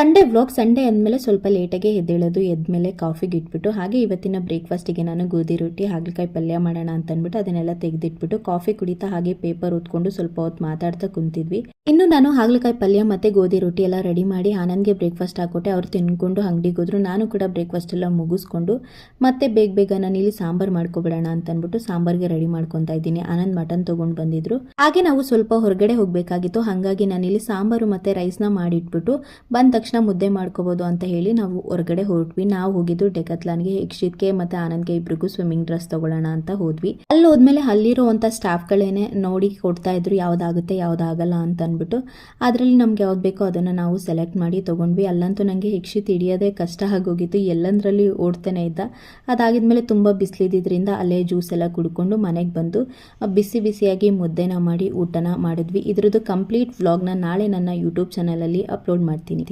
Sunday vlog. Sunday ಅಂದಮೇಲೆ ಸ್ವಲ್ಪ ಲೇಟಾಗೆ ಎದ್ದೇಳೋದು. ಎದ್ಮೇಲೆ ಕಾಫಿಗೆ ಇಟ್ಬಿಟ್ಟು ಹಾಗೆ ಇವತ್ತಿನ ಬ್ರೇಕ್ಫಾಸ್ಟಿಗೆ ನಾನು ಗೋಧಿ ರೊಟ್ಟಿ ಹಾಗಲಕಾಯಿ ಪಲ್ಯ ಮಾಡೋಣ ಅಂತ ಅಂದ್ಬಿಟ್ಟು ಅದನ್ನೆಲ್ಲ ತೆಗೆದಿಟ್ಬಿಟ್ಟು ಕಾಫಿ ಕುಡಿತಾ ಹಾಗೆ ಪೇಪರ್ ಓದ್ಕೊಂಡು ಸ್ವಲ್ಪ ಹೊತ್ತು ಮಾತಾಡ್ತಾ ಕುಂತಿದ್ವಿ. ಇನ್ನು ನಾನು ಹಾಗಲಕಾಯಿ ಪಲ್ಯ ಮತ್ತು ಗೋಧಿ ರೊಟ್ಟಿ ಎಲ್ಲ ರೆಡಿ ಮಾಡಿ ಆನಂದ್ಗೆ ಬ್ರೇಕ್ಫಾಸ್ಟ್ ಹಾಕೊಟ್ಟೆ. ಅವ್ರು ತಿನ್ಕೊಂಡು ಅಂಗಡಿಗೆ ಹೋದ್ರು. ನಾನು ಕೂಡ ಬ್ರೇಕ್ಫಾಸ್ಟ್ ಎಲ್ಲ ಮುಗಿಸ್ಕೊಂಡು ಮತ್ತೆ ಬೇಗ ನಾನು ಇಲ್ಲಿ ಸಾಂಬಾರು ಮಾಡ್ಕೊಬಿಡೋಣ ಅಂತ ಅಂದ್ಬಿಟ್ಟು ಸಾಂಬಾರ್ಗೆ ರೆಡಿ ಮಾಡ್ಕೊತಾ ಇದ್ದೀನಿ. ಆನಂದ್ ಮಟನ್ ತೊಗೊಂಡು ಬಂದಿದ್ರು. ಹಾಗೆ ನಾವು ಸ್ವಲ್ಪ ಹೊರಗಡೆ ಹೋಗಬೇಕಾಗಿತ್ತು. ಹಾಗಾಗಿ ನಾನಿಲ್ಲಿ ಸಾಂಬಾರು ಮತ್ತು ರೈಸ್ನ ಮಾಡಿಟ್ಬಿಟ್ಟು ಬಂದ ತಕ್ಷಣ ಮುದ್ದೆ ಮಾಡ್ಕೋಬೋದು ಅಂತ ಹೇಳಿ ನಾವು ಹೊರಗಡೆ ಹೊರಟ್ವಿ. ನಾವು ಹೋಗಿದ್ದು ಡೆಕತ್ಲಾನ್ಗೆ. ಯಕ್ಷಿತ್ಗೆ ಮತ್ತು ಆನಂದ್ಗೆ ಇಬ್ರಿಗೂ ಸ್ವಿಮ್ಮಿಂಗ್ ಡ್ರೆಸ್ ತಗೊಳ್ಳೋಣ ಅಂತ ಹೋದ್ವಿ. ಅಲ್ಲಿ ಹೋದ್ಮೇಲೆ ಅಲ್ಲಿರುವಂಥ ಸ್ಟಾಫ್ಗಳೇನೆ ನೋಡಿ ಕೊಡ್ತಾ ಇದ್ರು ಯಾವುದಾಗುತ್ತೆ ಯಾವುದಾಗಲ್ಲ ಅಂತ ಅಂದ್ಬಿಟ್ಟು. ಅದರಲ್ಲಿ ನಮ್ಗೆ ಯಾವ್ದು ಬೇಕೋ ಅದನ್ನು ನಾವು ಸೆಲೆಕ್ಟ್ ಮಾಡಿ ತೊಗೊಂಡ್ವಿ. ಅಲ್ಲಂತೂ ನನಗೆ ಯಕ್ಷಿತ್ ಹಿಡಿಯೋದೇ ಕಷ್ಟ ಆಗೋಗಿತ್ತು. ಎಲ್ಲಂದ್ರಲ್ಲಿ ಓಡ್ತಾನೆ ಇದ್ದ. ಅದಾಗಿದ್ಮೇಲೆ ತುಂಬ ಬಿಸಿಲಿದ್ರಿಂದ ಅಲ್ಲೇ ಜ್ಯೂಸ್ ಎಲ್ಲ ಕುಡ್ಕೊಂಡು ಮನೆಗೆ ಬಂದು ಬಿಸಿಯಾಗಿ ಮುದ್ದೆನ ಮಾಡಿ ಊಟನ ಮಾಡಿದ್ವಿ. ಇದ್ರದ್ದು ಕಂಪ್ಲೀಟ್ ವ್ಲಾಗ್ನ ನಾಳೆ ನನ್ನ ಯೂಟ್ಯೂಬ್ ಚಾನಲಲ್ಲಿ ಅಪ್ಲೋಡ್ ಮಾಡ್ತೀನಿ.